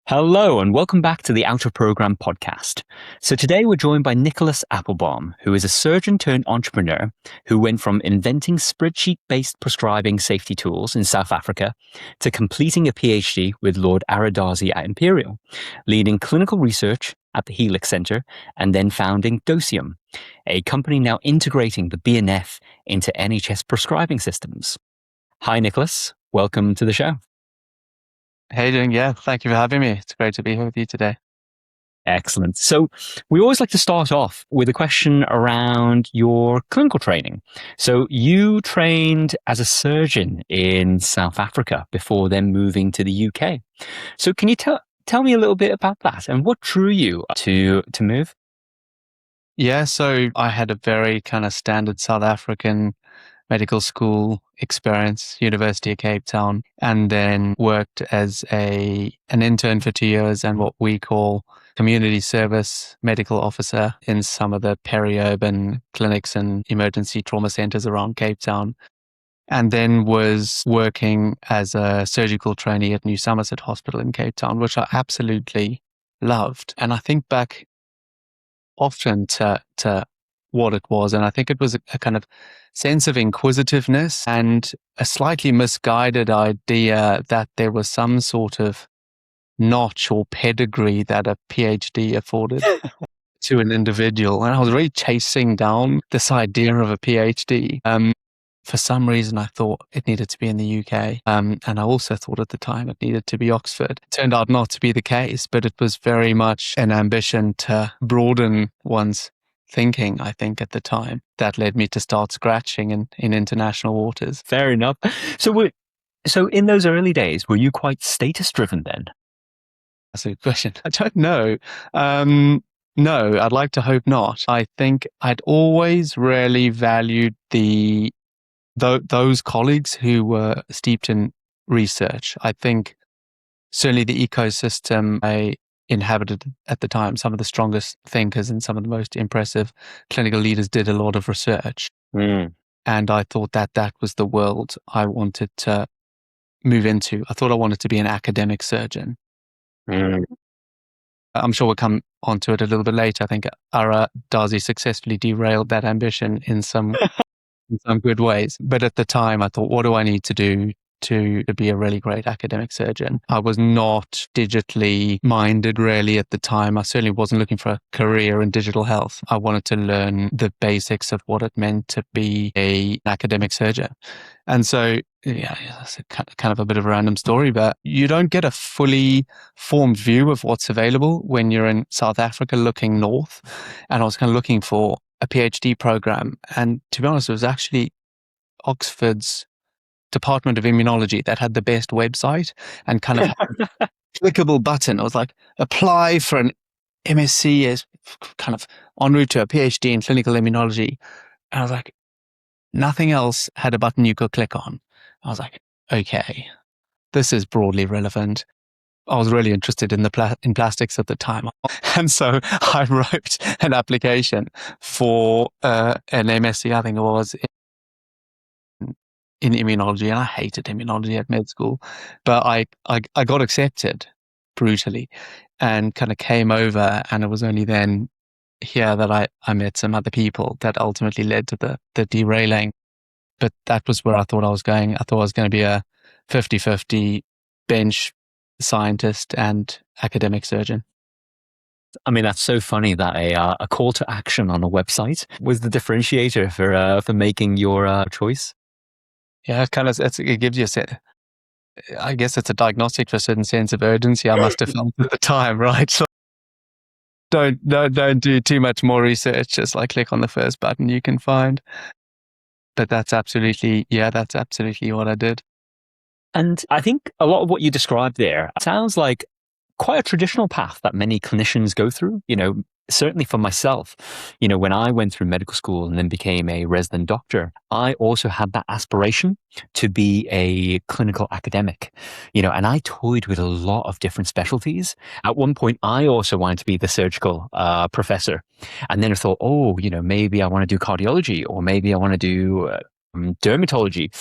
Hello and welcome back to the Out of Program podcast. So today we're joined by Nicholas Appelbaum, who is a surgeon turned entrepreneur who went from inventing spreadsheet-based prescribing safety tools in South Africa to completing a PhD with Lord Darzi at Imperial, leading clinical research at the Helix Centre and then founding Dosium, a company now integrating the BNF into NHS prescribing systems. Hi Nicholas, welcome to the show. How you doing? Yeah, thank you for having me. It's great to be here with you today. Excellent. So we always like to start off with a question around your clinical training. So you trained as a surgeon in South Africa before then moving to the UK. So can you tell me a little bit about that and what drew you to move? Yeah, so I had a very kind of standard South African medical school experience, University of Cape Town, and then worked as an intern for 2 years and what we call community service medical officer in some of the peri-urban clinics and emergency trauma centers around Cape Town. And then was working as a surgical trainee at New Somerset Hospital in Cape Town, which I absolutely loved. And I think back often to what it was. And I think it was a kind of sense of inquisitiveness and a slightly misguided idea that there was some sort of notch or pedigree that a PhD afforded to an individual. And I was really chasing down this idea of a PhD. For some reason, I thought it needed to be in the UK. And I also thought at the time it needed to be Oxford. It turned out not to be the case, but it was very much an ambition to broaden one's thinking, I think, at the time, that led me to start scratching in international waters. Fair enough. So in those early days, were you quite status driven then? That's a good question. I don't know. No, I'd like to hope not. I think I'd always really valued those colleagues who were steeped in research. I think certainly the ecosystem I inhabited at the time, some of the strongest thinkers and some of the most impressive clinical leaders did a lot of research. And I thought that was the world I wanted to move into. I thought I wanted to be an academic surgeon. I'm sure we'll come onto it a little bit later. I think Darzi successfully derailed that ambition in some good ways. But at the time, I thought, what do I need to do to be a really great academic surgeon? I was not digitally minded really at the time. I certainly wasn't looking for a career in digital health. I wanted to learn the basics of what it meant to be an academic surgeon. And so, yeah, it's kind of a bit of a random story, but you don't get a fully formed view of what's available when you're in South Africa looking north. And I was kind of looking for a PhD program. And to be honest, it was actually Oxford's Department of Immunology that had the best website and kind of had a clickable button. It was like, apply for an MSc as kind of en route to a PhD in clinical immunology. And I was like, nothing else had a button you could click on. I was like, okay, this is broadly relevant. I was really interested in in plastics at the time. And so I wrote an application for an MSc, I think it was, in immunology. And I hated immunology at med school, but I got accepted brutally and kind of came over. And it was only then here that I met some other people that ultimately led to the derailing. But that was where I thought I was going. I thought I was going to be a 50-50 bench scientist and academic surgeon. I mean, that's so funny that a call to action on a website was the differentiator for making your choice. Yeah, it gives you I guess it's a diagnostic for a certain sense of urgency I must have felt at the time, right? So don't do too much more research. Just like click on the first button you can find. But that's absolutely what I did. And I think a lot of what you described there sounds like quite a traditional path that many clinicians go through. You know, certainly for myself, you know, when I went through medical school and then became a resident doctor, I also had that aspiration to be a clinical academic, you know, and I toyed with a lot of different specialties. At one point, I also wanted to be the surgical professor. And then I thought, oh, you know, maybe I want to do cardiology or maybe I want to do dermatology.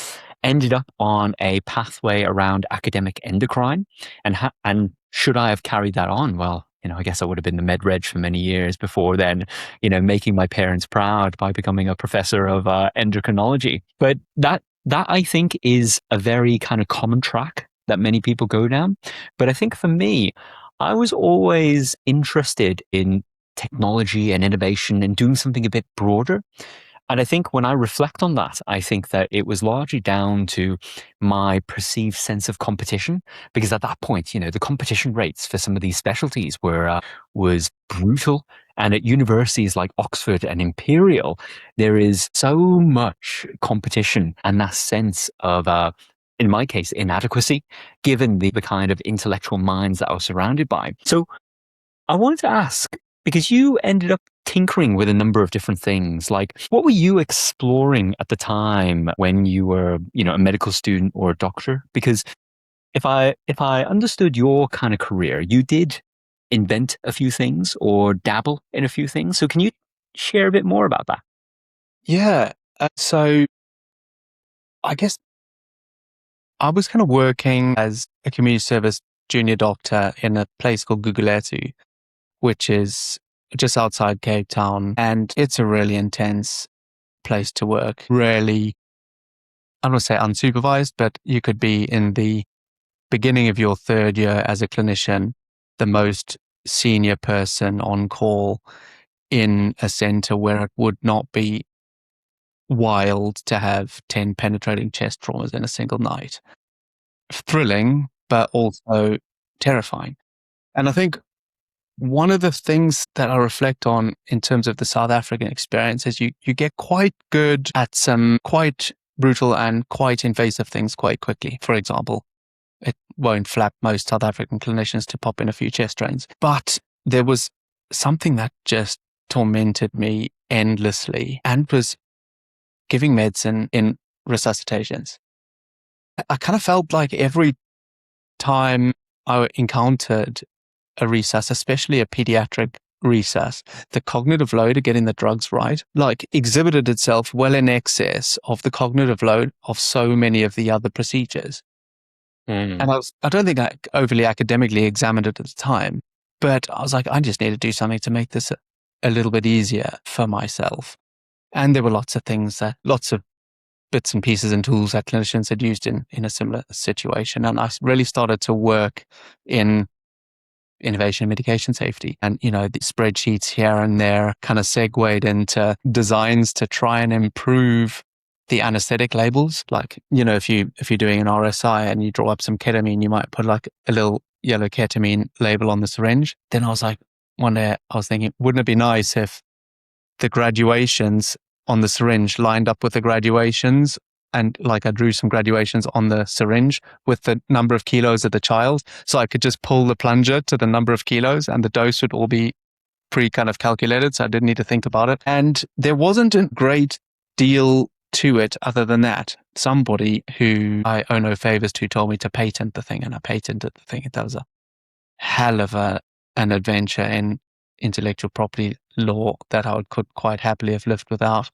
ended up on a pathway around academic endocrine. And should I have carried that on? Well, I guess I would have been the med reg for many years before then, making my parents proud by becoming a professor of endocrinology. But that I think is a very kind of common track that many people go down. But I think for me, I was always interested in technology and innovation and doing something a bit broader. And I think when I reflect on that, I think that it was largely down to my perceived sense of competition, because at that point, the competition rates for some of these specialties was brutal. And at universities like Oxford and Imperial, there is so much competition and that sense of, in my case, inadequacy, given the kind of intellectual minds that I was surrounded by. So I wanted to ask, because you ended up tinkering with a number of different things, like what were you exploring at the time when you were, a medical student or a doctor? Because if I understood your kind of career, you did invent a few things or dabble in a few things. So can you share a bit more about that? Yeah. So I guess I was kind of working as a community service junior doctor in a place called Guguletu, which is just outside Cape Town. And it's a really intense place to work. Really, I don't want to say unsupervised, but you could be in the beginning of your third year as a clinician, the most senior person on call in a center where it would not be wild to have 10 penetrating chest traumas in a single night. Thrilling, but also terrifying. And I think one of the things that I reflect on in terms of the South African experience is you get quite good at some quite brutal and quite invasive things quite quickly. For example, it won't flap most South African clinicians to pop in a few chest drains. But there was something that just tormented me endlessly and was giving medicine in resuscitations. I kind of felt like every time I encountered a resus, especially a pediatric resus, the cognitive load of getting the drugs right, like exhibited itself well in excess of the cognitive load of so many of the other procedures. And I don't think I overly academically examined it at the time, but I was like, I just need to do something to make this a little bit easier for myself. And there were lots of bits and pieces and tools that clinicians had used in a similar situation. And I really started to work in innovation and medication safety. And, the spreadsheets here and there kind of segued into designs to try and improve the anesthetic labels. Like, if you're doing an RSI and you draw up some ketamine, you might put like a little yellow ketamine label on the syringe. Then I was like, one day I was thinking, wouldn't it be nice if the graduations on the syringe lined up with the graduations, and like I drew some graduations on the syringe with the number of kilos of the child. So I could just pull the plunger to the number of kilos and the dose would all be kind of calculated. So I didn't need to think about it. And there wasn't a great deal to it other than that. Somebody who I owe no favors to told me to patent the thing, and I patented the thing. That was a hell of an adventure in intellectual property law that I could quite happily have lived without.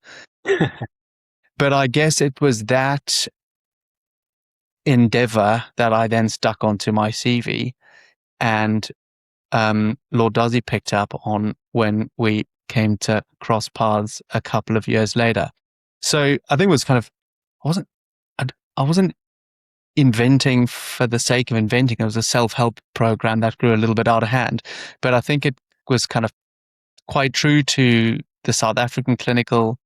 But I guess it was that endeavor that I then stuck onto my CV, and Lord Darzi picked up on when we came to cross paths a couple of years later. So I think it was kind of, I wasn't inventing for the sake of inventing. It was a self-help program that grew a little bit out of hand, but I think it was kind of quite true to the South African clinical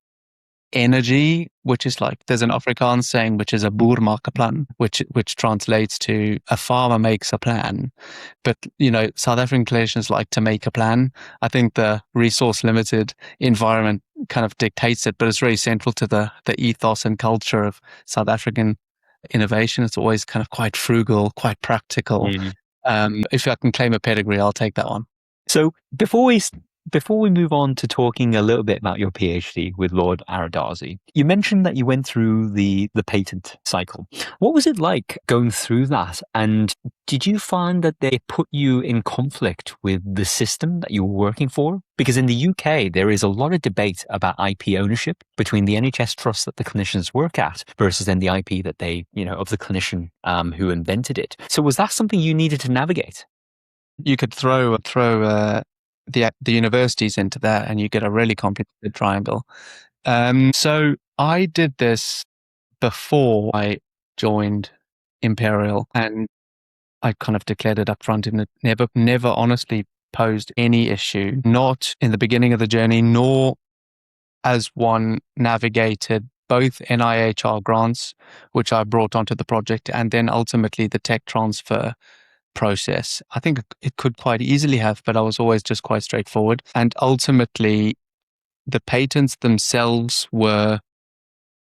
energy, which is like, there's an Afrikaans saying, which is a boer maak 'n plan, which translates to a farmer makes a plan. But, South African clinicians like to make a plan. I think the resource limited environment kind of dictates it, but it's really central to the ethos and culture of South African innovation. It's always kind of quite frugal, quite practical. If I can claim a pedigree, I'll take that one. So before we before we move on to talking a little bit about your PhD with Lord Darzi, you mentioned that you went through the patent cycle. What was it like going through that? And did you find that they put you in conflict with the system that you were working for? Because in the UK, there is a lot of debate about IP ownership between the NHS trust that the clinicians work at versus then the IP that they, of the clinician who invented it. So was that something you needed to navigate? You could throw the universities into that, and you get a really complicated triangle. So I did this before I joined Imperial, and I kind of declared it up front, and it never honestly posed any issue, not in the beginning of the journey, nor as one navigated both NIHR grants, which I brought onto the project, and then ultimately the tech transfer process. I think it could quite easily have, but I was always just quite straightforward. And ultimately, the patents themselves were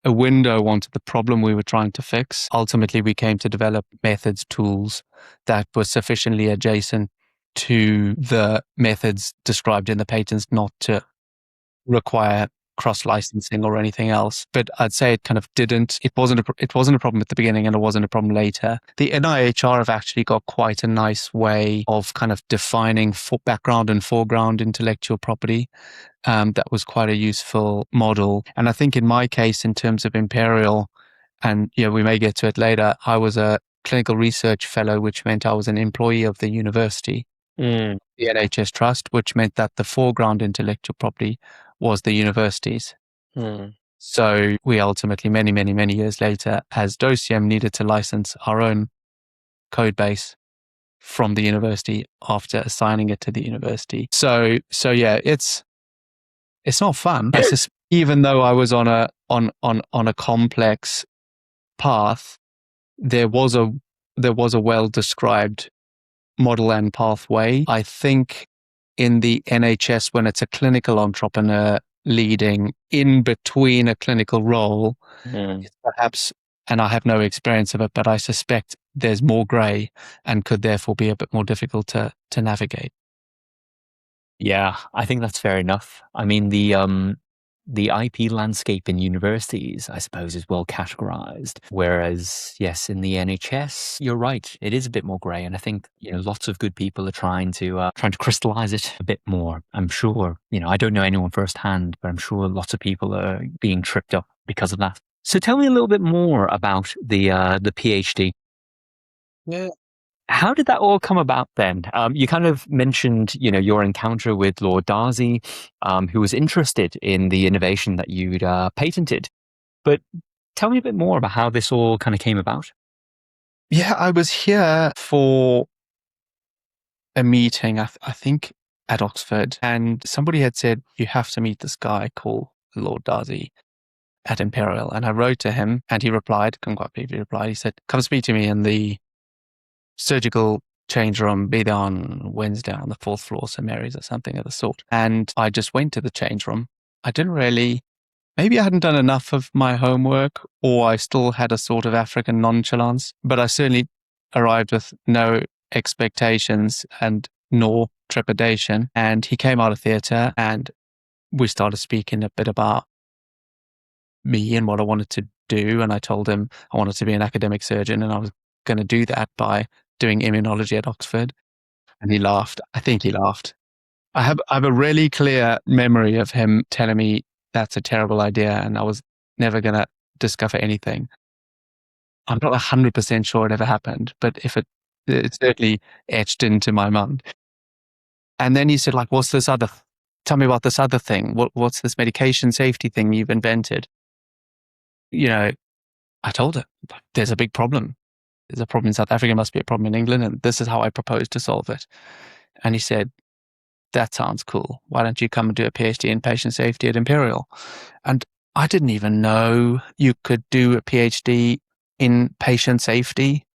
a window onto the problem we were trying to fix. Ultimately, we came to develop methods, tools that were sufficiently adjacent to the methods described in the patents not to require cross-licensing or anything else. But I'd say it kind of didn't. It wasn't a problem at the beginning, and it wasn't a problem later. The NIHR have actually got quite a nice way of kind of defining background and foreground intellectual property. That was quite a useful model. And I think in my case, in terms of Imperial, and we may get to it later, I was a clinical research fellow, which meant I was an employee of the university, the NHS Trust, which meant that the foreground intellectual property was the universities. So we ultimately, many, many, many years later, as Dosium, needed to license our own code base from the university after assigning it to the university. So yeah, it's not fun. Even though I was on a complex path, there was a well described model and pathway. I think in the NHS, when it's a clinical entrepreneur leading in between a clinical role, it's perhaps, and I have no experience of it, but I suspect there's more grey and could therefore be a bit more difficult to navigate. Yeah, I think that's fair enough. I mean, the IP landscape in universities, I suppose, is well categorized. Whereas, yes, in the NHS, you're right, it is a bit more grey. And I think, lots of good people are trying to crystallize it a bit more. I'm sure, I don't know anyone firsthand, but I'm sure lots of people are being tripped up because of that. So tell me a little bit more about the PhD. Yeah. How did that all come about then? You kind of mentioned, your encounter with Lord Darzi, who was interested in the innovation that you'd patented. But tell me a bit more about how this all kind of came about. Yeah, I was here for a meeting, I think at Oxford, and somebody had said, you have to meet this guy called Lord Darzi at Imperial. And I wrote to him, and he replied, he said, come speak to me in the surgical change room, be there on Wednesday on the 4th floor, St. Mary's or something of the sort. And I just went to the change room. I didn't really, maybe I hadn't done enough of my homework, or I still had a sort of African nonchalance, but I certainly arrived with no expectations and nor trepidation. And he came out of theatre, and we started speaking a bit about me and what I wanted to do. And I told him I wanted to be an academic surgeon, and I was going to do that by doing immunology at Oxford. And he laughed. I think he laughed. I have a really clear memory of him telling me that's a terrible idea, and I was never going to discover anything. I'm not 100% sure it ever happened, but if it's certainly etched into my mind. And then he said, like, tell me about this other thing. What's this medication safety thing you've invented? I told her, there's a big problem. There's a problem in South Africa, must be a problem in England, and this is how I propose to solve it. And he said, that sounds cool. Why don't you come and do a PhD in patient safety at Imperial? And I didn't even know you could do a PhD in patient safety.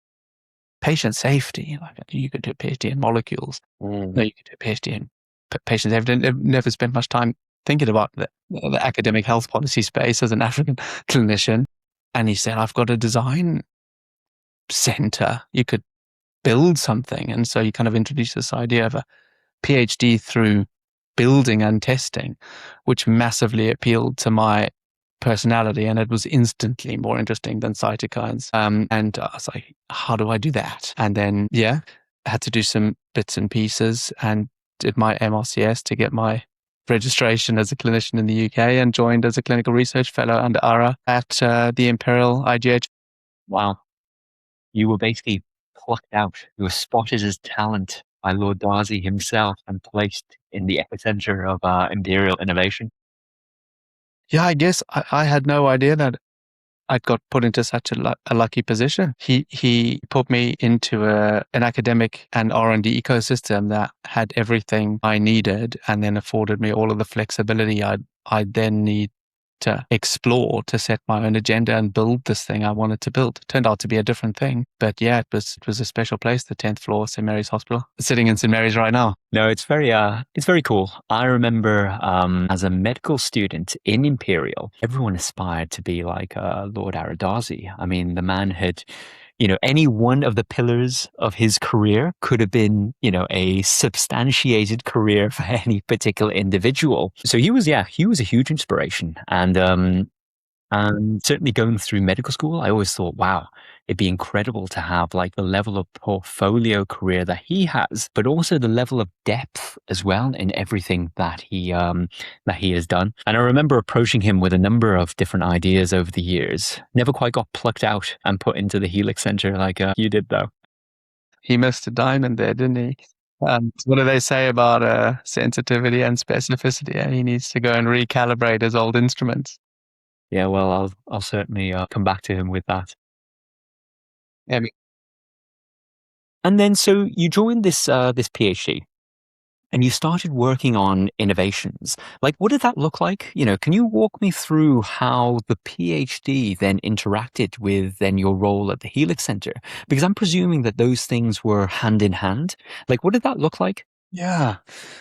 Patient safety, like you could do a PhD in molecules. No, you could do a PhD in patient safety. I've never spent much time thinking about the academic health policy space as an African clinician. And he said, I've got a design center. You could build something. And so he kind of introduced this idea of a PhD through building and testing, which massively appealed to my personality, and it was instantly more interesting than cytokines. And I was like, how do I do that? And then, I had to do some bits and pieces and did my MRCS to get my registration as a clinician in the UK and joined as a clinical research fellow under ARA at the Imperial IGH. Wow. You were basically plucked out. You were spotted as talent by Lord Darzi himself and placed in the epicenter of Imperial innovation. Yeah, I guess I had no idea that I got put into such a lucky position. He put me into an academic and R&D ecosystem that had everything I needed, and then afforded me all of the flexibility I'd then need to explore to set my own agenda and build this thing I wanted to build. It turned out to be a different thing, but yeah, it was a special place, the 10th floor, St. Mary's Hospital. Sitting in St. Mary's right now. No, it's very cool. I remember as a medical student in Imperial, everyone aspired to be like Lord Darzi. I mean, the man had, any one of the pillars of his career could have been, a substantiated career for any particular individual. So he was a huge inspiration. And certainly going through medical school, I always thought, wow, it'd be incredible to have like the level of portfolio career that he has, but also the level of depth as well in everything that he has done. And I remember approaching him with a number of different ideas over the years. Never quite got plucked out and put into the Helix Centre like you did, though. He missed a diamond there, didn't he? What do they say about sensitivity and specificity? He needs to go and recalibrate his old instruments. Yeah, well, I'll certainly come back to him with that. Yeah. And then, so you joined this PhD, and you started working on innovations. Like, what did that look like? Can you walk me through how the PhD then interacted with then your role at the Helix Centre? Because I'm presuming that those things were hand in hand. Like, what did that look like? Yeah,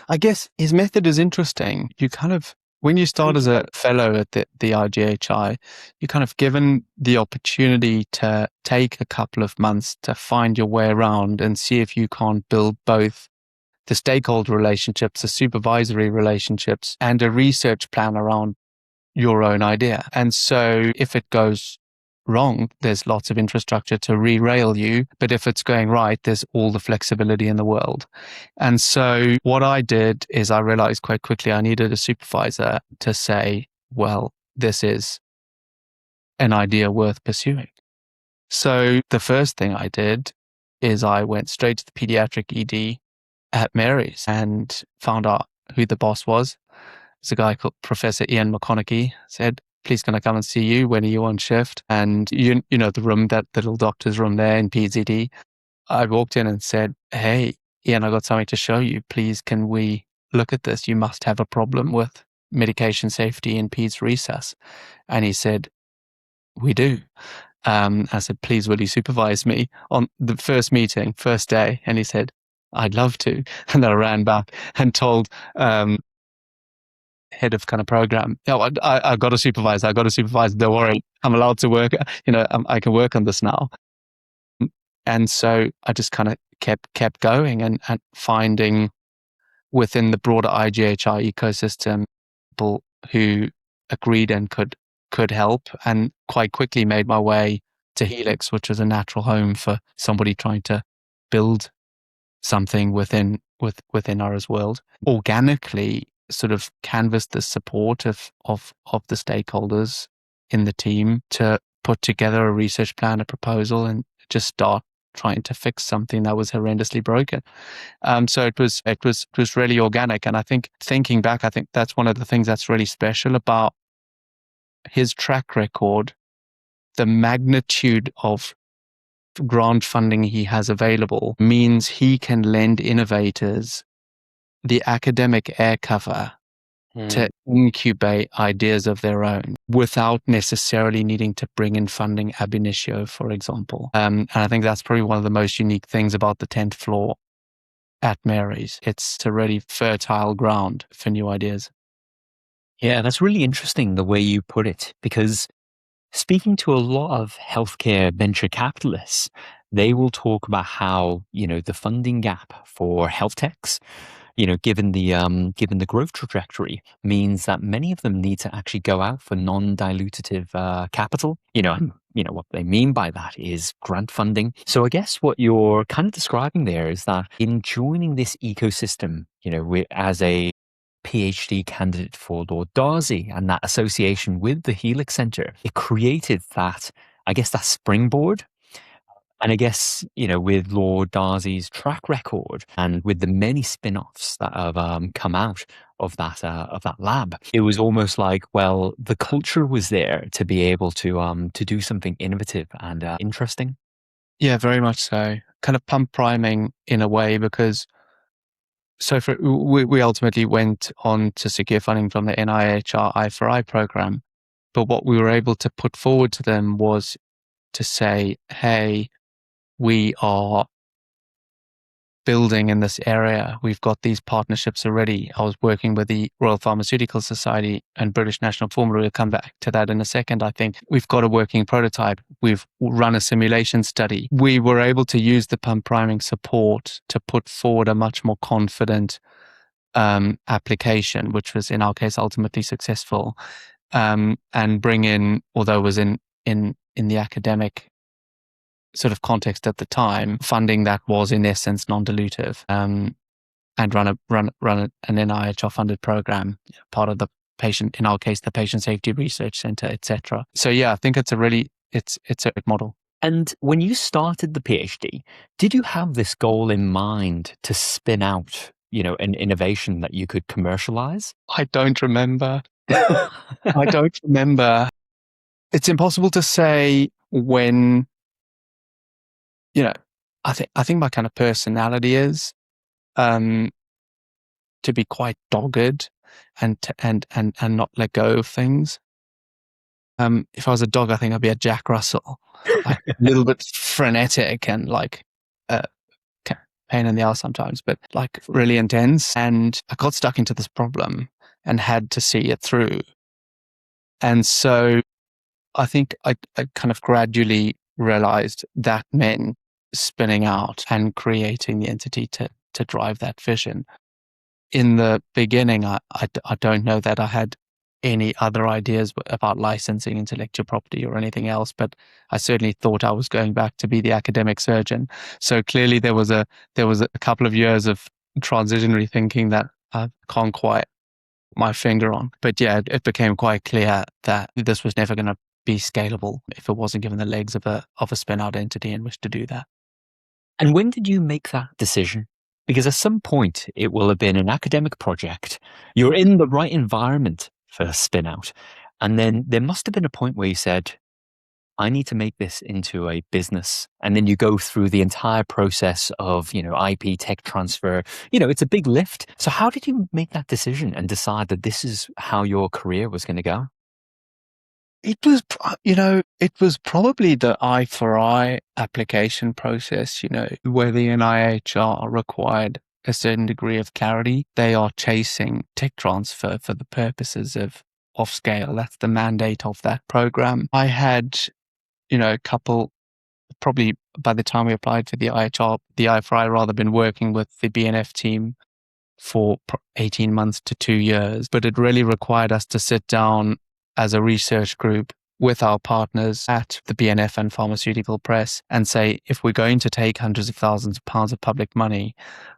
I guess his method is interesting. When you start as a fellow at the IGHI, you're kind of given the opportunity to take a couple of months to find your way around and see if you can't build both the stakeholder relationships, the supervisory relationships, and a research plan around your own idea. And so if it goes wrong, there's lots of infrastructure to re-rail you. But if it's going right, there's all the flexibility in the world. And so what I did is I realized quite quickly I needed a supervisor to say, well, this is an idea worth pursuing. So the first thing I did is I went straight to the pediatric ED at Mary's and found out who the boss was. It's a guy called Professor Ian McConaughey. Said, please can I come and see you? When are you on shift? And you know the room, that little doctor's room there in PZD. I walked in and said, hey, Ian, I got something to show you. Please, can we look at this? You must have a problem with medication safety in peds recess. And he said, we do. I said, please, will you supervise me on the first meeting, first day? And he said, I'd love to. And then I ran back and told head of kind of program, I got a supervisor. Don't worry, I'm allowed to work. I can work on this now. And so I just kind of kept going and finding within the broader IGHI ecosystem people who agreed and could help, and quite quickly made my way to Helix, which was a natural home for somebody trying to build something within Ara's world. Organically sort of canvassed the support of the stakeholders in the team to put together a research plan, a proposal, and just start trying to fix something that was horrendously broken. So it was really organic. And I think thinking back, I think that's one of the things that's really special about his track record, the magnitude of grant funding he has available means he can lend innovators the academic air cover to incubate ideas of their own without necessarily needing to bring in funding ab initio, for example. And I think that's probably one of the most unique things about the 10th floor at Mary's. It's a really fertile ground for new ideas. Yeah, that's really interesting the way you put it, because speaking to a lot of healthcare venture capitalists, they will talk about how, the funding gap for health techs, given the growth trajectory, means that many of them need to actually go out for non-dilutive capital. And what they mean by that is grant funding. So I guess what you're kind of describing there is that in joining this ecosystem, as a PhD candidate for Lord Darzi and that association with the Helix Centre, it created that, I guess, that springboard. And I guess, with Lord Darzi's track record and with the many spin-offs that have come out of that lab, it was almost like, well, the culture was there to be able to do something innovative and interesting. Yeah, very much so. Kind of pump priming in a way, because we ultimately went on to secure funding from the NIHR I4I program. But what we were able to put forward to them was to say, hey, we are building in this area. We've got these partnerships already. I was working with the Royal Pharmaceutical Society and British National Formulary. We'll come back to that in a second. I think we've got a working prototype. We've run a simulation study. We were able to use the pump priming support to put forward a much more confident application, which was in our case ultimately successful, and bring in, although it was in the academic sort of context at the time, funding that was in essence non-dilutive, and run an NIHR funded program, part of the patient, in our case, the Patient Safety Research Centre, etc. So yeah, I think it's a good model. And when you started the PhD, did you have this goal in mind to spin out, an innovation that you could commercialize? I don't remember. I don't remember. It's impossible to say when. I think my kind of personality is to be quite dogged and not let go of things. If I was a dog, I think I'd be a Jack Russell, like a little bit frenetic and like pain in the ass sometimes, but like really intense. And I got stuck into this problem and had to see it through. And so I think I kind of gradually realized that meant spinning out and creating the entity to drive that vision. In the beginning, I don't know that I had any other ideas about licensing intellectual property or anything else, but I certainly thought I was going back to be the academic surgeon. So clearly there was a couple of years of transitionary thinking that I can't quite put my finger on. But yeah, it became quite clear that this was never going to be scalable if it wasn't given the legs of a spin-out entity in which to do that. And when did you make that decision? Because at some point it will have been an academic project. You're in the right environment for a spin-out. And then there must have been a point where you said, I need to make this into a business. And then you go through the entire process of, IP tech transfer. It's a big lift. So how did you make that decision and decide that this is how your career was going to go? It was probably the I4I application process, where the NIHR required a certain degree of clarity. They are chasing tech transfer for the purposes of scale. That's the mandate of that program. I had, a couple, probably by the time we applied to the I4I, rather been working with the BNF team for 18 months to 2 years, but it really required us to sit down as a research group with our partners at the BNF and pharmaceutical press and say, if we're going to take hundreds of thousands of pounds of public money,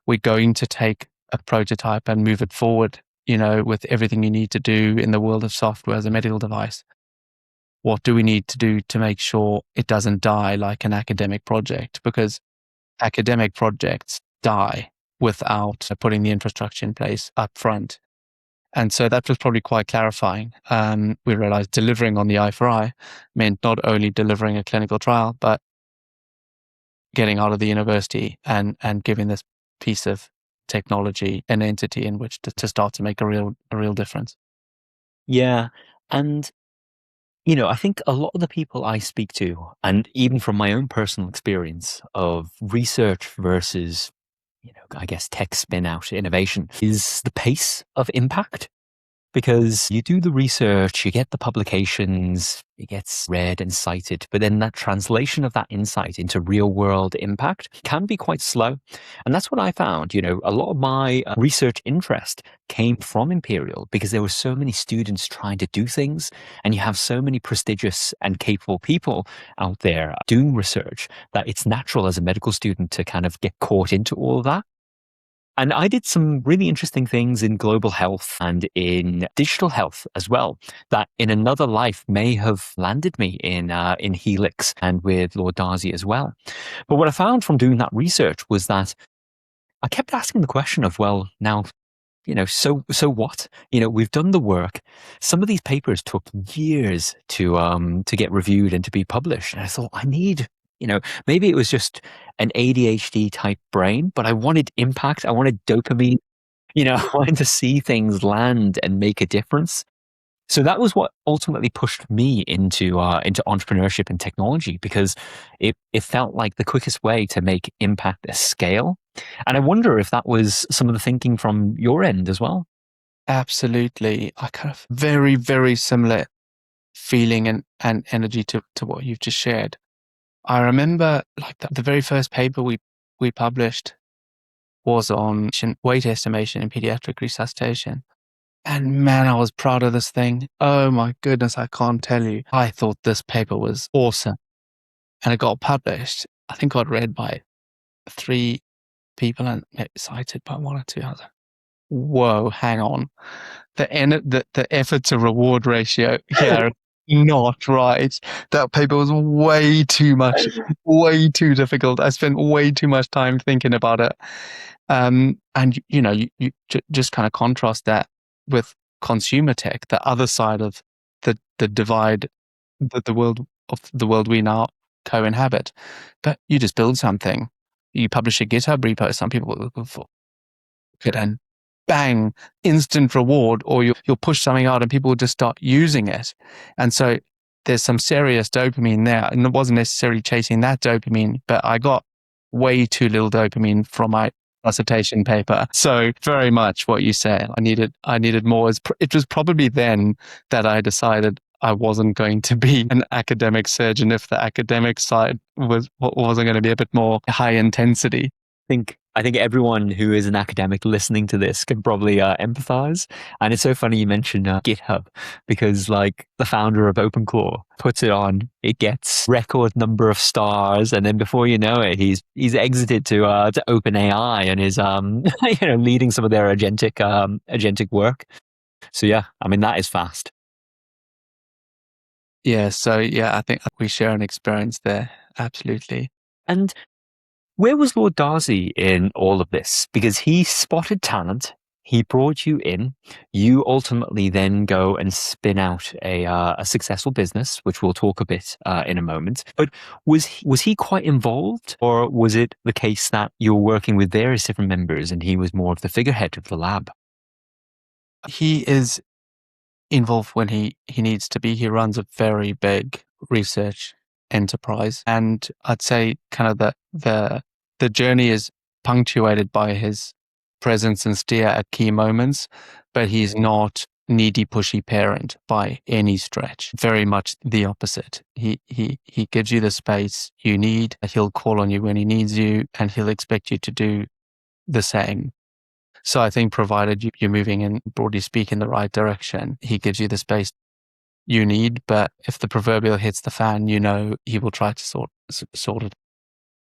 we're going to take a prototype and move it forward, with everything you need to do in the world of software as a medical device. What do we need to do to make sure it doesn't die like an academic project? Because academic projects die without putting the infrastructure in place up front. And so that was probably quite clarifying. We realized delivering on the I4I meant not only delivering a clinical trial, but getting out of the university and giving this piece of technology an entity in which to start to make a real difference. Yeah. And, I think a lot of the people I speak to, and even from my own personal experience of research versus I guess tech spin out innovation, is the pace of impact. because you do the research, you get the publications, it gets read and cited, but then that translation of that insight into real world impact can be quite slow. And that's what I found. A lot of my research interest came from Imperial because there were so many students trying to do things, and you have so many prestigious and capable people out there doing research that it's natural as a medical student to kind of get caught into all of that. And I did some really interesting things in global health and in digital health as well, that in another life may have landed me in Helix and with Lord Darzi as well. But what I found from doing that research was that I kept asking the question of, well, now, so what? We've done the work. Some of these papers took years to get reviewed and to be published. And I thought, I need, maybe it was just an ADHD type brain, but I wanted impact. I wanted dopamine. I wanted to see things land and make a difference. So that was what ultimately pushed me into entrepreneurship and technology, because it felt like the quickest way to make impact a scale. And I wonder if that was some of the thinking from your end as well. Absolutely. I kind of very, very similar feeling and energy to what you've just shared. I remember like the very first paper we published was on weight estimation in pediatric resuscitation. And man, I was proud of this thing. Oh my goodness, I can't tell you. I thought this paper was awesome. And it got published. I think got read by 3 people and cited by 1 or 2 others. Whoa, hang on. The effort to reward ratio here not right. That paper was way too much, way too difficult. I spent way too much time thinking about it. And you just kind of contrast that with consumer tech, the other side of the divide, the world we now co-inhabit. But you just build something, you publish a GitHub repo, some people will look for it, and bang, instant reward, or you'll push something out and people will just start using it. And so there's some serious dopamine there. And it wasn't necessarily chasing that dopamine, but I got way too little dopamine from my dissertation paper. So very much what you say. I needed more. It was probably then that I decided I wasn't going to be an academic surgeon if the academic side wasn't going to be a bit more high intensity. I think everyone who is an academic listening to this can probably empathize. And it's so funny you mentioned GitHub, because like the founder of OpenClaw puts it on, it gets record number of stars, and then before you know it, he's exited to OpenAI and is leading some of their agentic work. So yeah, I mean that is fast. Yeah. So yeah, I think we share an experience there. Absolutely. And where was Lord Darzi in all of this? Because he spotted talent, he brought you in, you ultimately then go and spin out a successful business, which we'll talk a bit in a moment. But was he quite involved, or was it the case that you were working with various different members and he was more of the figurehead of the lab? He is involved when he needs to be. He runs a very big research enterprise, and I'd say kind of the journey is punctuated by his presence and steer at key moments, but he's not needy, pushy parent by any stretch. Very much the opposite. He gives you the space you need. He'll call on you when he needs you, and he'll expect you to do the same. So I think provided you're moving in, broadly speaking, the right direction, he gives you the space you need. But if the proverbial hits the fan, he will try to sort it.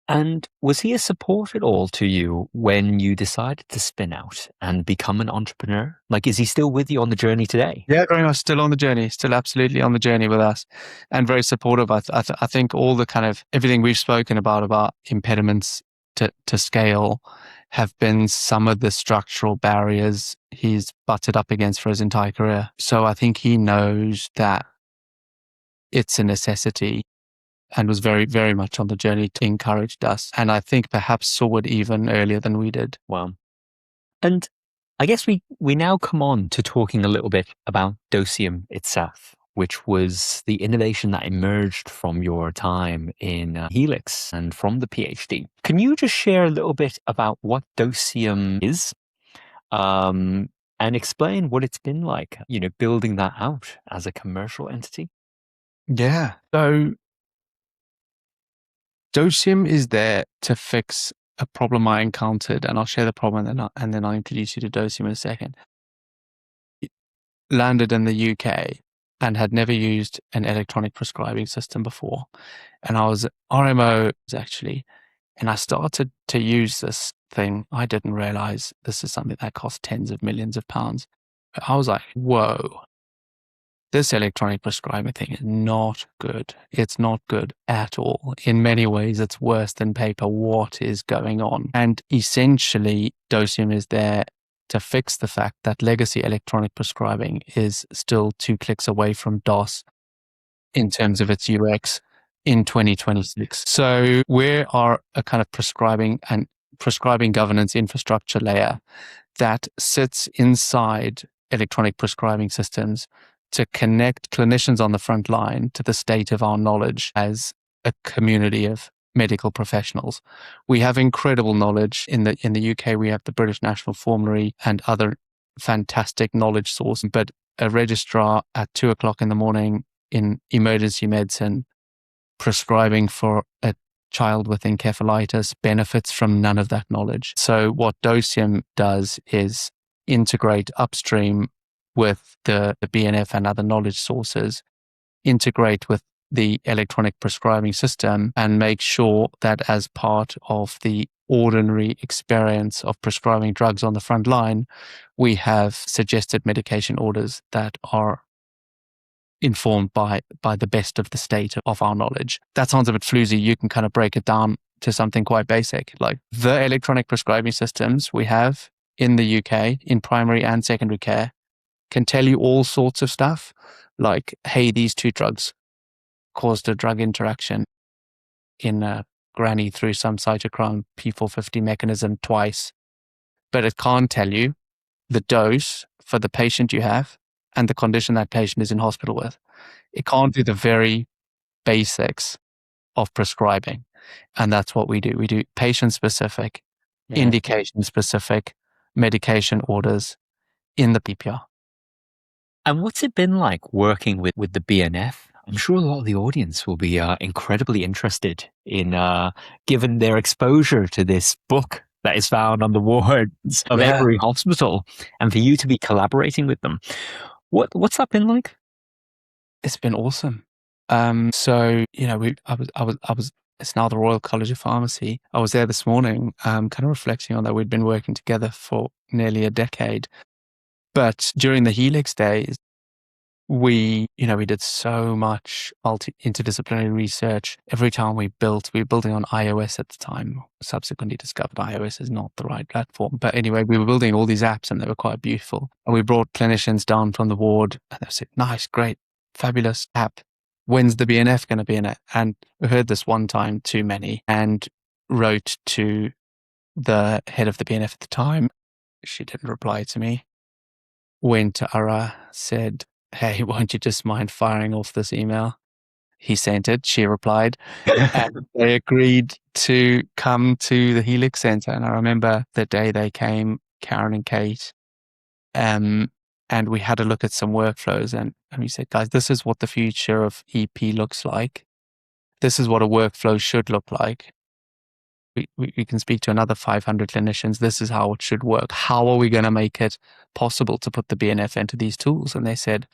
And was he a support at all to you when you decided to spin out and become an entrepreneur? Like, is he still with you on the journey today? Yeah, very much still on the journey, still absolutely on the journey with us, and very supportive. I think all the kind of everything we've spoken about impediments to scale have been some of the structural barriers he's butted up against for his entire career. So I think he knows that it's a necessity, and was very, very much on the journey to encourage us. And I think perhaps saw it even earlier than we did. Wow. And I guess we now come on to talking a little bit about Dosium itself, which was the innovation that emerged from your time in Helix and from the PhD. Can you just share a little bit about what Dosium is? And and explain what it's been like, building that out as a commercial entity. Yeah. So Dosium is there to fix a problem I encountered, and I'll share the problem and then I'll introduce you to Dosium in a second. Landed in the UK and had never used an electronic prescribing system before. And I was RMO actually, and I started to use this thing. I didn't realize this is something that costs tens of millions of pounds. I was like, whoa, this electronic prescribing thing is not good. It's not good at all. In many ways, it's worse than paper. What is going on? And essentially, Dosium is there to fix the fact that legacy electronic prescribing is still 2 clicks away from DOS in terms of its UX in 2026. So we are a kind of prescribing governance infrastructure layer that sits inside electronic prescribing systems to connect clinicians on the front line to the state of our knowledge as a community of medical professionals. We have incredible knowledge in the UK. We have the British National Formulary and other fantastic knowledge sources, but a registrar at 2:00 in the morning in emergency medicine prescribing for a child with encephalitis benefits from none of that knowledge. So what Dosium does is integrate upstream with the BNF and other knowledge sources, integrate with the electronic prescribing system, and make sure that as part of the ordinary experience of prescribing drugs on the front line, we have suggested medication orders that are informed by the best of the state of our knowledge. That sounds a bit floozy. You can kind of break it down to something quite basic. Like the electronic prescribing systems we have in the UK in primary and secondary care can tell you all sorts of stuff, like, hey, these 2 drugs caused a drug interaction in a granny through some cytochrome P450 mechanism twice, but it can't tell you the dose for the patient you have and the condition that patient is in hospital with. It can't do the very basics of prescribing. And that's what we do. We do patient-specific, indication-specific medication orders in the PPR. And what's it been like working with the BNF? I'm sure a lot of the audience will be incredibly interested in, given their exposure to this book that is found on the wards of every hospital, and for you to be collaborating with them. What's that been like? It's been awesome. So it's now the Royal College of Pharmacy. I was there this morning, kind of reflecting on that. We'd been working together for nearly a decade. But during the Helix days, we did so much interdisciplinary research. Every time we were building on iOS at the time, subsequently discovered iOS is not the right platform. But anyway, we were building all these apps and they were quite beautiful. And we brought clinicians down from the ward and they said, nice, great, fabulous app. When's the BNF going to be in it? And we heard this one time too many and wrote to the head of the BNF at the time. She didn't reply to me. Went to Ara, said, hey, won't you just mind firing off this email? He sent it. She replied. And they agreed to come to the Helix Centre. And I remember the day they came, Karen and Kate, and we had a look at some workflows. And we said, guys, this is what the future of EP looks like. This is what a workflow should look like. We can speak to another 500 clinicians. This is how it should work. How are we going to make it possible to put the BNF into these tools? And they said,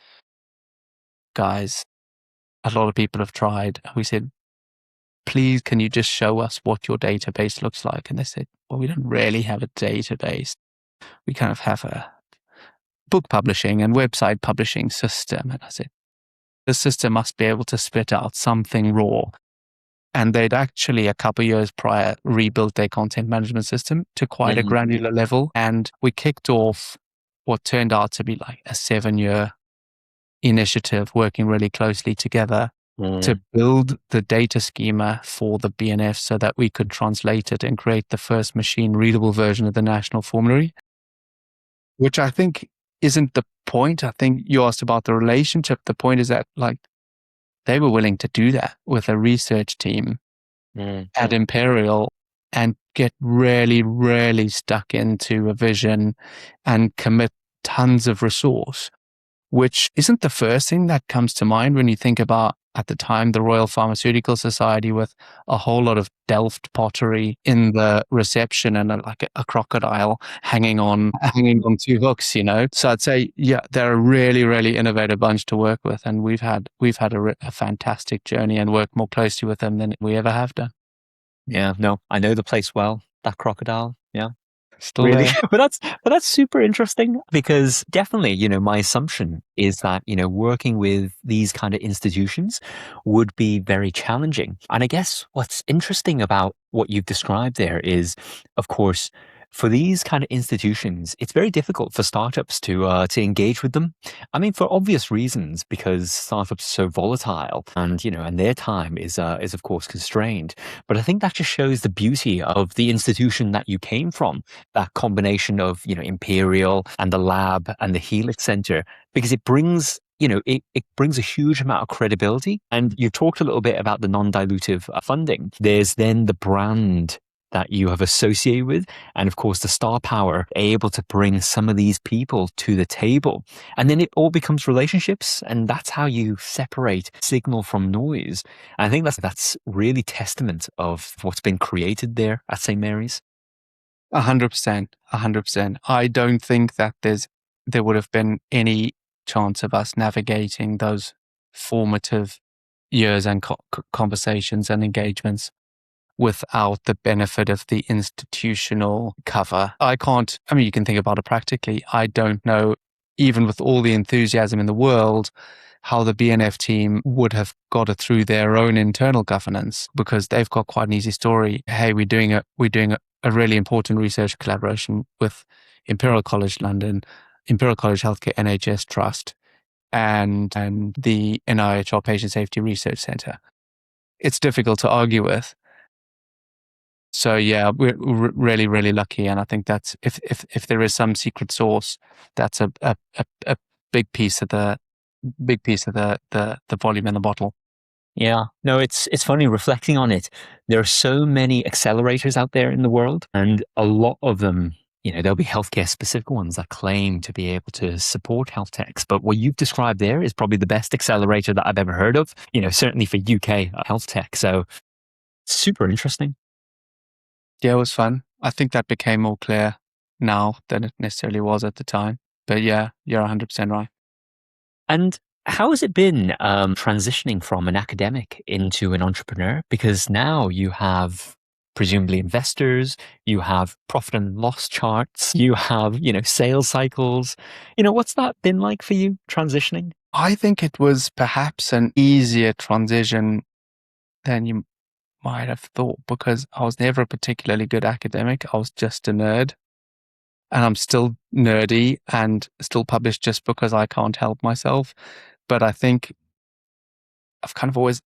guys, a lot of people have tried. We said, please, can you just show us what your database looks like? And they said, well, we don't really have a database. We kind of have a book publishing and website publishing system. And I said, the system must be able to spit out something raw. And they'd actually, a couple of years prior, rebuilt their content management system to quite a granular level. And we kicked off what turned out to be like a 7-year initiative, working really closely together to build the data schema for the BNF so that we could translate it and create the first machine-readable version of the National Formulary, which I think isn't the point. I think you asked about the relationship. The point is that they were willing to do that with a research team at Imperial and get really, really stuck into a vision and commit tons of resource, which isn't the first thing that comes to mind when you think about, at the time, the Royal Pharmaceutical Society with a whole lot of Delft pottery in the reception and a crocodile hanging on two hooks, So I'd say, yeah, they're a really, really innovative bunch to work with, and we've had a fantastic journey and worked more closely with them than we ever have done. Yeah, no, I know the place well. That crocodile, yeah. Still Really? there. But that's super interesting, because definitely, my assumption is that, working with these kind of institutions would be very challenging. And I guess what's interesting about what you've described there is, of course, for these kind of institutions, it's very difficult for startups to engage with them. I mean, for obvious reasons, because startups are so volatile, and and their time is of course constrained. But I think that just shows the beauty of the institution that you came from, that combination of Imperial and the lab and the Helix Centre, because it brings it brings a huge amount of credibility. And you talked a little bit about the non-dilutive funding. There's then the brand that you have associated with, and of course the star power, able to bring some of these people to the table. And then it all becomes relationships, and that's how you separate signal from noise. And I think that's really testament of what's been created there at St. Mary's. 100%. 100%. I don't think that there would have been any chance of us navigating those formative years and conversations and engagements without the benefit of the institutional cover. I mean, you can think about it practically. I don't know, even with all the enthusiasm in the world, how the BNF team would have got it through their own internal governance, because they've got quite an easy story. Hey, we're doing a really important research collaboration with Imperial College London, Imperial College Healthcare NHS Trust, and the NIHR Patient Safety Research Centre. It's difficult to argue with. So yeah, we're really, really lucky, and I think that's if there is some secret sauce, that's a big piece of the volume in the bottle. Yeah, no, it's funny reflecting on it. There are so many accelerators out there in the world, and a lot of them, there'll be healthcare specific ones that claim to be able to support health techs. But what you've described there is probably the best accelerator that I've ever heard of, certainly for UK health tech. So super interesting. Yeah, it was fun. I think that became more clear now than it necessarily was at the time. But yeah, you're 100% right. And how has it been transitioning from an academic into an entrepreneur? Because now you have presumably investors, you have profit and loss charts, you have, sales cycles. What's that been like for you transitioning? I think it was perhaps an easier transition than you might have thought, because I was never a particularly good academic. I was just a nerd. And I'm still nerdy and still publish just because I can't help myself. But I think I've kind of always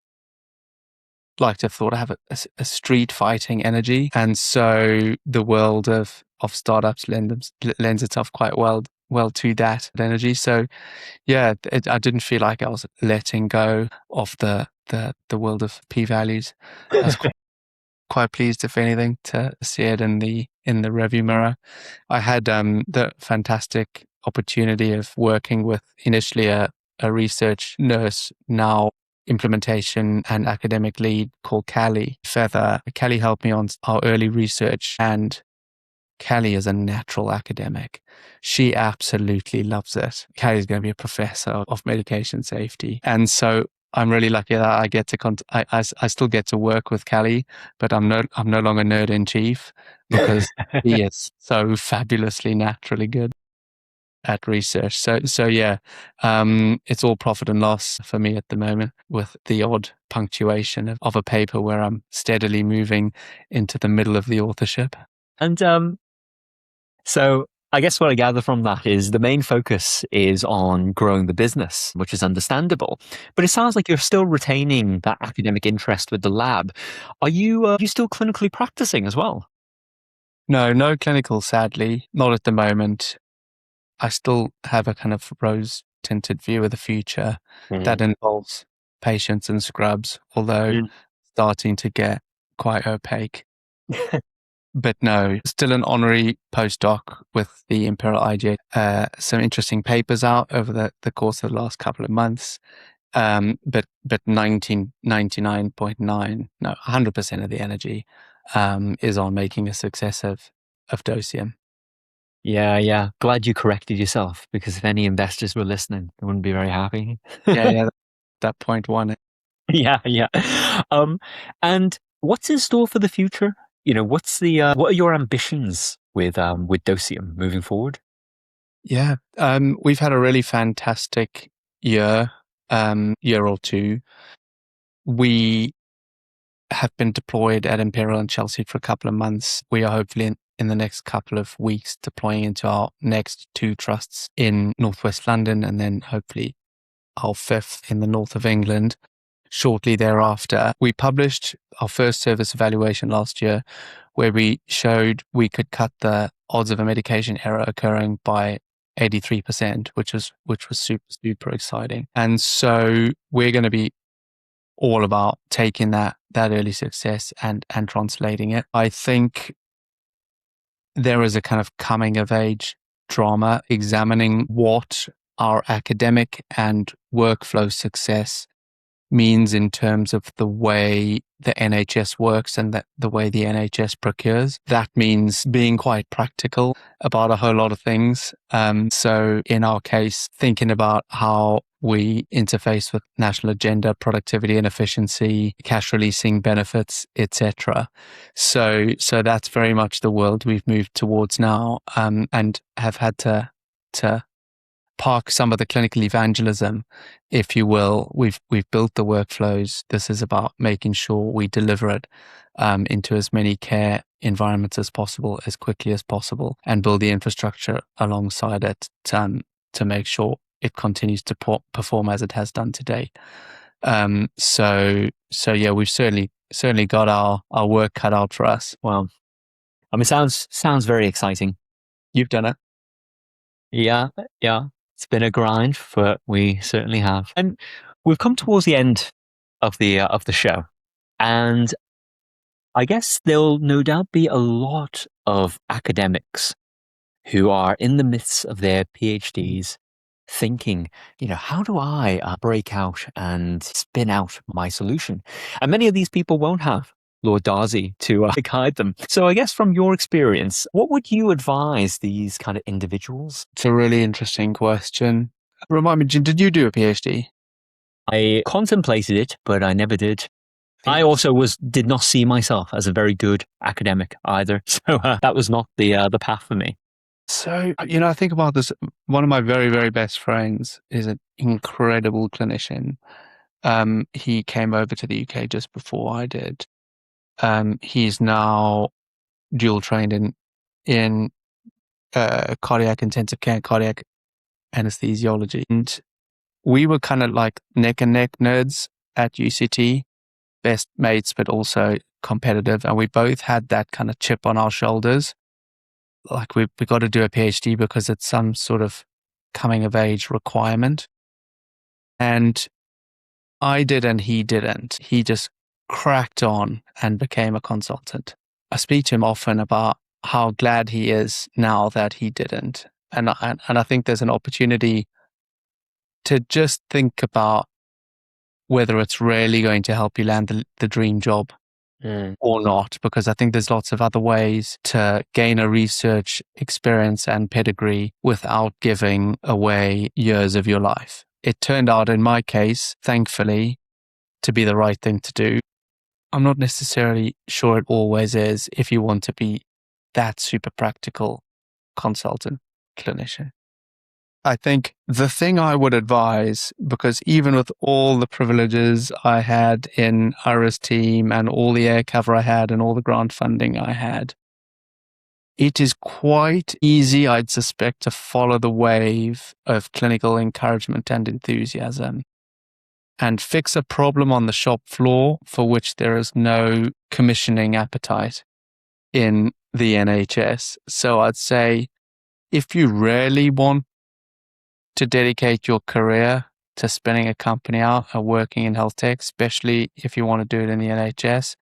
liked to have thought I have a street fighting energy. And so the world of startups lends itself quite well to that energy. So yeah, I didn't feel like I was letting go of the world of p-values. I was quite pleased, if anything, to see it in the review mirror. I had the fantastic opportunity of working with initially a research nurse, now implementation and academic lead, called Callie Feather. Callie helped me on our early research, and Callie is a natural academic. She absolutely loves it. Callie's going to be a professor of medication safety. And so I'm really lucky that I get to I still get to work with Callie, but I'm no longer nerd in chief, because he is so fabulously naturally good at research. So yeah, it's all profit and loss for me at the moment, with the odd punctuation of a paper where I'm steadily moving into the middle of the authorship. And so I guess what I gather from that is the main focus is on growing the business, which is understandable. But it sounds like you're still retaining that academic interest with the lab. Are you still clinically practicing as well? No clinical, sadly, not at the moment. I still have a kind of rose-tinted view of the future that involves patients and scrubs, although starting to get quite opaque. But no, still an honorary postdoc with the Imperial IGA. Some interesting papers out over the course of the last couple of months. But 100% of the energy is on making a success of Dosium. Yeah. Glad you corrected yourself, because if any investors were listening, they wouldn't be very happy. Yeah, that point one. Yeah. And what's in store for the future? What are your ambitions with Dosium moving forward? Yeah, we've had a really fantastic year or two. We have been deployed at Imperial and Chelsea for a couple of months. We are hopefully in the next couple of weeks deploying into our next 2 trusts in northwest London, and then hopefully our 5th in the north of England shortly thereafter. We published our first service evaluation last year, where we showed we could cut the odds of a medication error occurring by 83%, which was super exciting. And so we're going to be all about taking that early success and translating it. I think there is a kind of coming of age drama examining what our academic and workflow success means in terms of the way the NHS works and the way the NHS procures. That means being quite practical about a whole lot of things. So in our case, thinking about how we interface with national agenda, productivity and efficiency, cash releasing benefits, etc. So that's very much the world we've moved towards now, and have had to park some of the clinical evangelism, if you will. We've built the workflows. This is about making sure we deliver it into as many care environments as possible, as quickly as possible, and build the infrastructure alongside it to make sure it continues to perform as it has done today. So yeah, we've certainly got our work cut out for us. Well, I mean, sounds very exciting. You've done it. Yeah. It's been a grind, but we certainly have. And we've come towards the end of the show, and I guess there'll no doubt be a lot of academics who are in the midst of their PhDs thinking, how do I break out and spin out my solution? And many of these people won't have Lord Darzi to guide them. So I guess from your experience, what would you advise these kind of individuals? It's a really interesting question. Remind me, did you do a PhD? I contemplated it, but I never did. I also did not see myself as a very good academic either. So that was not the path for me. So, I think about this. One of my very, very best friends is an incredible clinician. He came over to the UK just before I did. He's now dual trained in cardiac intensive care, cardiac anesthesiology. And we were kind of like neck and neck nerds at UCT, best mates, but also competitive. And we both had that kind of chip on our shoulders. Like we got to do a PhD because it's some sort of coming of age requirement. And I did and he didn't. He just cracked on and became a consultant. I speak to him often about how glad he is now that he didn't. And I think there's an opportunity to just think about whether it's really going to help you land the dream job or not, because I think there's lots of other ways to gain a research experience and pedigree without giving away years of your life. It turned out in my case, thankfully, to be the right thing to do. I'm not necessarily sure it always is if you want to be that super practical consultant clinician. I think the thing I would advise, because even with all the privileges I had in Ira's team and all the air cover I had and all the grant funding I had, it is quite easy, I'd suspect, to follow the wave of clinical encouragement and enthusiasm and fix a problem on the shop floor for which there is no commissioning appetite in the NHS. So I'd say if you really want to dedicate your career to spinning a company out and working in health tech, especially if you want to do it in the NHS,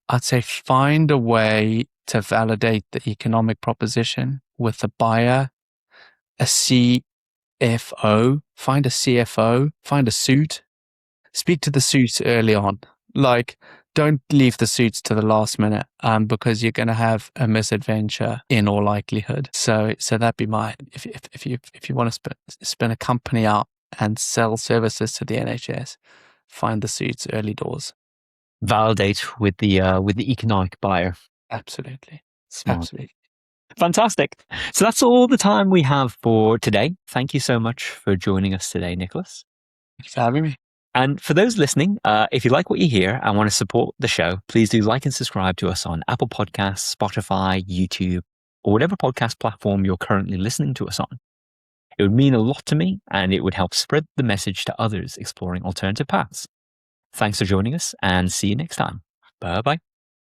I'd say find a way to validate the economic proposition with the buyer, a CFO, find a CFO, find a suit, speak to the suits early on. Like, don't leave the suits to the last minute, because you're going to have a misadventure in all likelihood. So that'd be my, if you want to spin a company out and sell services to the NHS, find the suits early doors. Validate with the economic buyer. Absolutely. Smart. Absolutely. Fantastic. So that's all the time we have for today. Thank you so much for joining us today, Nicholas. Thanks for having me. And for those listening, if you like what you hear and want to support the show, please do like and subscribe to us on Apple Podcasts, Spotify, YouTube, or whatever podcast platform you're currently listening to us on. It would mean a lot to me, and it would help spread the message to others exploring alternative paths. Thanks for joining us, and see you next time. Bye-bye.